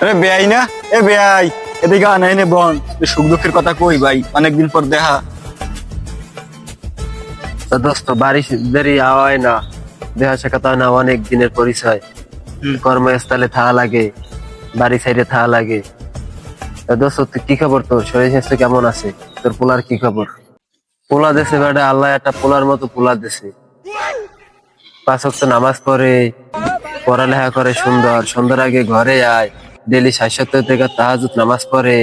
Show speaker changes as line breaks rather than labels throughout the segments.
আরে বেয়াই না, এ বেয়াই, এদিকে আন, এনে বন, সুখ দুঃখের কথা কই ভাই, অনেকদিন পর দেখা।
তো দোস্ত বাড়ি দেরি হয় না, দেখা সাক্ষাৎ হয় না, অনেক দিনের পরিচয়। কর্মস্থলে থাকা লাগে, বাড়ি সাইডে থাকা লাগে। তা দোস্ত তুই কি খবর, তোর শরীর স্বাস্থ্য কেমন আছে? তোর পোলার কি খবর? পোলা দেশে বেটা, আল্লাহ একটা পোলার মতো পোলা দেশে। 5 ওয়াক্ত নামাজ পড়ে, পড়ালেখা করে সুন্দর, সন্ধ্যার আগে ঘরে আয়, ডেলি 60-70 টাকা তাহাজ্জুদ নামাজ পড়ে,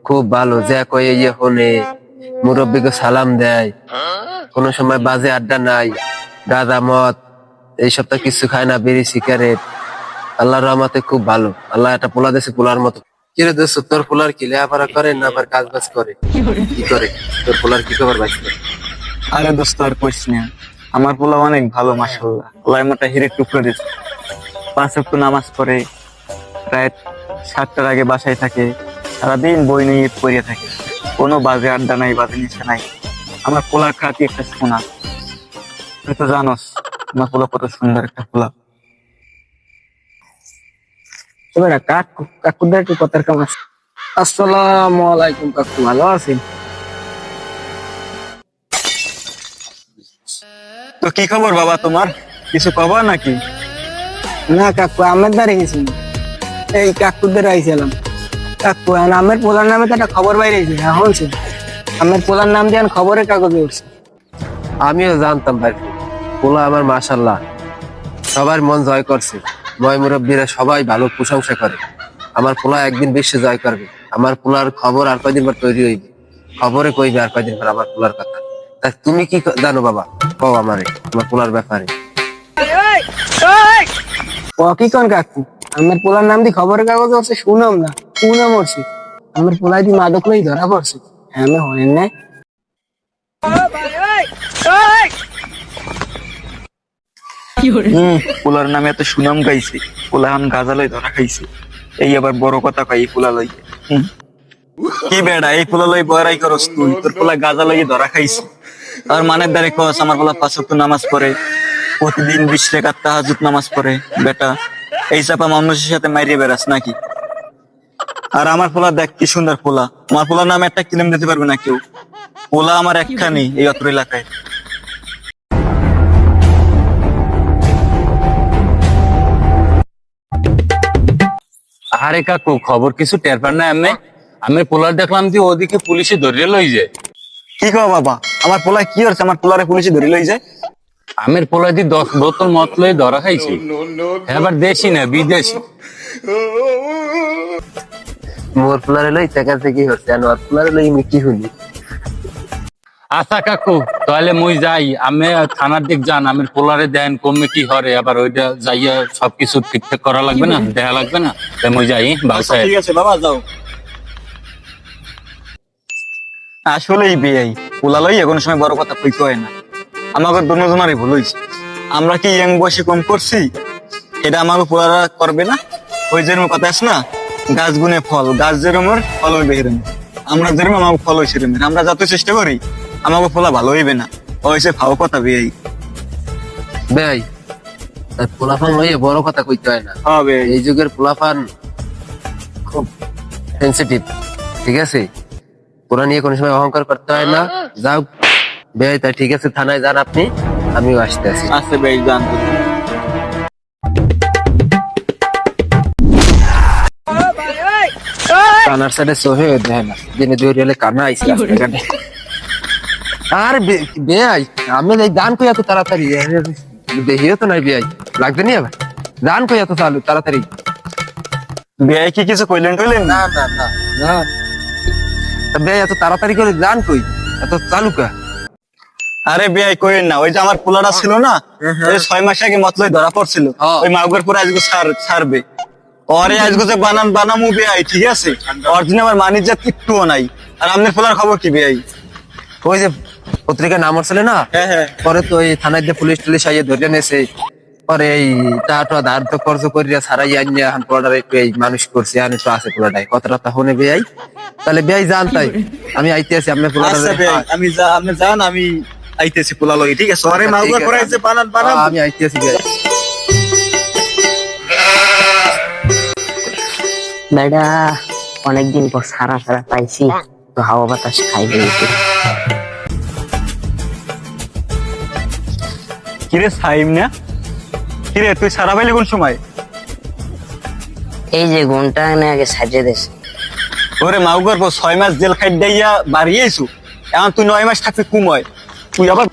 খুব ভালো, যা কয়ে ইয়ে হনে, মুরব্বীকে সালাম দেয়, কোনো সময় বাজে আড্ডা নাই, গাঁজা মদ এইসব তো কিছু খায় না, বিড়ি সিগারেট। আল্লাহর রহমতে খুব ভালো, আল্লাহ একটা পোলা দেশে পোলার মতো। কিরে দোস্ত, তোর পোলার কি লেখাপড়া করে না আবার কাজ বাজ করে? কি করে তোর পোলার, কি খবর ভাই?
আরে দোস্ত আর কইস না, আমার পোলা অনেক ভালো মাশাআল্লাহ, আল্লাহ মোটা হিরের টুকরো দিয়েছে। 5 ওয়াক্ত নামাজ পড়ে, রাত 7টার আগে বাসায় থাকে, সারাদিন বই নিয়ে পড়িয়ে থাকে, কোনো বাজে আড্ডা নাই, বাজে নিশা নাই। আমার পোলার খাতি একটা সোনা, তুই তো জানোস আমার পোলা কত সুন্দর একটা পোলা।
এবার কাকুদের একটু কথার কাম আছে। আসসালামু আলাইকুম কাকু, ভালো আছেন?
তো কি খবর বাবা তোমার, কিছু খবর নাকি?
না কাকু, আমের দ্বারে গেছি, এই কাকুদের আইছিলাম। কাকু আমের পোলার নামে তো একটা খবর বাইরে হয়েছে, হ্যাঁ শুনছি। আমের পোলার নাম দিয়ে খবরের কাগজে উঠছে।
আমিও জানতাম ভাই, পোলা আমার মাশাআল্লাহ সবার মন জয় করছে। ময় মুরব্বীরা সবাই ভালো প্রশংসা করে। আমার পোলা একদিন বিশ্বে জয় করবে। আমার পোলার খবর আর কয়দিন পর তৈরি হইবে, খবরে কইবে আর কয়দিন পর আমার পোলার কথা। তা তুমি কি জানো বাবা, কও আমারে আমার পোলার ব্যাপারে।
ও কি কোন কাকু, আমের পোলার নাম দিয়ে খবরের কাগজে উঠছে, শুনাম না শুনাম উঠছে। আমের পোলাই দিয়ে মাদক লই ধরা পড়ছে, হ্যাঁ আমি হনেন নাই।
পোলার নামে এত সুনাম গাইছে, পোলা এখন গাজালয় ধরা খাইছে, এই আবার বড় কথা কই এই পোলা লই। কি বেড়া, এই পোলা লই বড়াই করস তুই? তোর পোলা গাজা লই ধরা খাইছে, আর মানের দ্বারে কস আমার পোলা 5 ওয়াক্ত নামাজ পড়ে, প্রতিদিন 20 রাকাত তাহাজ্জুদ নামাজ পড়ে। বেটা, এই চাপা মানুষের সাথে মাইরে বেড়াস নাকি? আর আমার পোলা দেখ কি সুন্দর পোলা, আমার পোলার নামে একটা ক্লেম দিতে পারবে না কেউ। পোলা আমার একখানি এই অত্র এলাকায়।
আরে কাকু, খবর কিছু টের পান না? আমি পোলার দেখলাম যে ওদিকে পুলিশে ধরে লই যায়।
কি কও বাবা, আমার পোলায় কি হচ্ছে? আমার পোলারে পুলিশে ধরে লই যায়?
আমের পোলা দিয়ে 10 বোতল মদ লই ধরা খাইছে, এবার দেশি না বিদেশি।
মোর পোলারে লই টাকা থেকে হচ্ছে, আর ওর পোলারে লই আমি কি হইনি।
আচ্ছা কাকু, তাহলে মুই যাই, আমি থানার দিক যান, আমের পোলারে দেন কমে কি হরে, আবার ওইটা যাইয়া সবকিছু ঠিকঠাক করা লাগবে না, দেখা লাগবে না, তাই মুই যাই বাসায়।
ঠিক আছে বাবা, যাও। আসলেই বেয়াই, পোলা লই এখন সময় বড় কথা কইতে হয় না। আমাকে দুজনেরই ভুল হয়েছে। আমরা কি ইয়াং বয়সে কম করছি? এটা আমাকে পোলারা করবে না? ওই যেরকম কথা আছে না, গাছ গুনে ফল, গাছ যেরকম ফল হইবে এরকম। আমরা যেরকম আমাকে ফল হয়েছে এরকম, আমরা যত চেষ্টা করি আমাকে ফলা ভালো হইবে না। ও হয়েছে ফাও কথা বেয়াই।
ভাই পোলাপান লইয়ে বড় কথা কইতে হয় না,
হবে
এই যুগের পোলাপান খুব সেন্সিটিভ, ঠিক আছে? পোলা নিয়ে কোনো সময় অহংকার করতে হয় না। যাও ভাই, তাই ঠিক আছে, থানায় যান আপনি, আমিও আসতে আছি।
আচ্ছা বেশ, জানতো।
কানার সাইডে সোহে দেখে না, দিনে 2 রেলে কানা আইসি রাস্তাঘাটে। আর বেয়াই, আমি এই দান কই এত তাড়াতাড়ি দেখিও তো নাই বেয়াই, লাগবে নি আবার দান কই এত চালু তাড়াতাড়ি?
বেয়াই কি কিছু কইলেন টইলেন?
না না না না, বেয়াই এত তাড়াতাড়ি করে দান কই এত চালু কা?
আরে বেয়াই কইেন না, ওই যে আমার পোলাটা ছিল না, এই 6 মাস আগে মতলই ধরা পড়ছিল, ওই মাগুর পরে আজকে ছাড়বে। ওরে আজকে যে বানামু বেয়াই, ঠিক আছে? অরিজিনাল আমার মানির জাত একটুও নাই। আর আপনার পোলার খবর কি বেয়াই?
ওই যে পত্রিকা নাম আসলে না,
হ্যাঁ হ্যাঁ,
পরে তো ওই থানায় যে পুলিশ টুলিশ আইয়ে ধরে নেছে, পরে এই টাকা ধার তো খরচ করিয়া ছাড়াই আনিয়া এখন পোলাটার একটু এই মানুষ করছে, আর একটু আছে পোলাটাই কথাটা হনে বেয়াই। তাহলে বেয়াই জান, তাই আমি আইতে আছি আপনার পোলাটার।
আচ্ছা বেয়াই, আপনি যান, আমি আইতেছি পোলা লই, ঠিক আছে? ওরে মাগুর পরে আইছে বানাম।
আমি আইতে আছি বেয়াই।
বেটা অনেকদিন পর সারা সারা পাইছি, তো হাওয়া বাতাস খাই বলছি।
কিরে সাইম না, কিরে তুই সারা পাইলি কোন সময়?
এই যে ঘন্টা এনে আগে সাজিয়ে দেশ।
ওরে মাউ করবো 6 মাস জেল খাই দিয়া বাড়িয়েছু, এখন তুই 9 মাস থাকবি কুময়, তুই আবার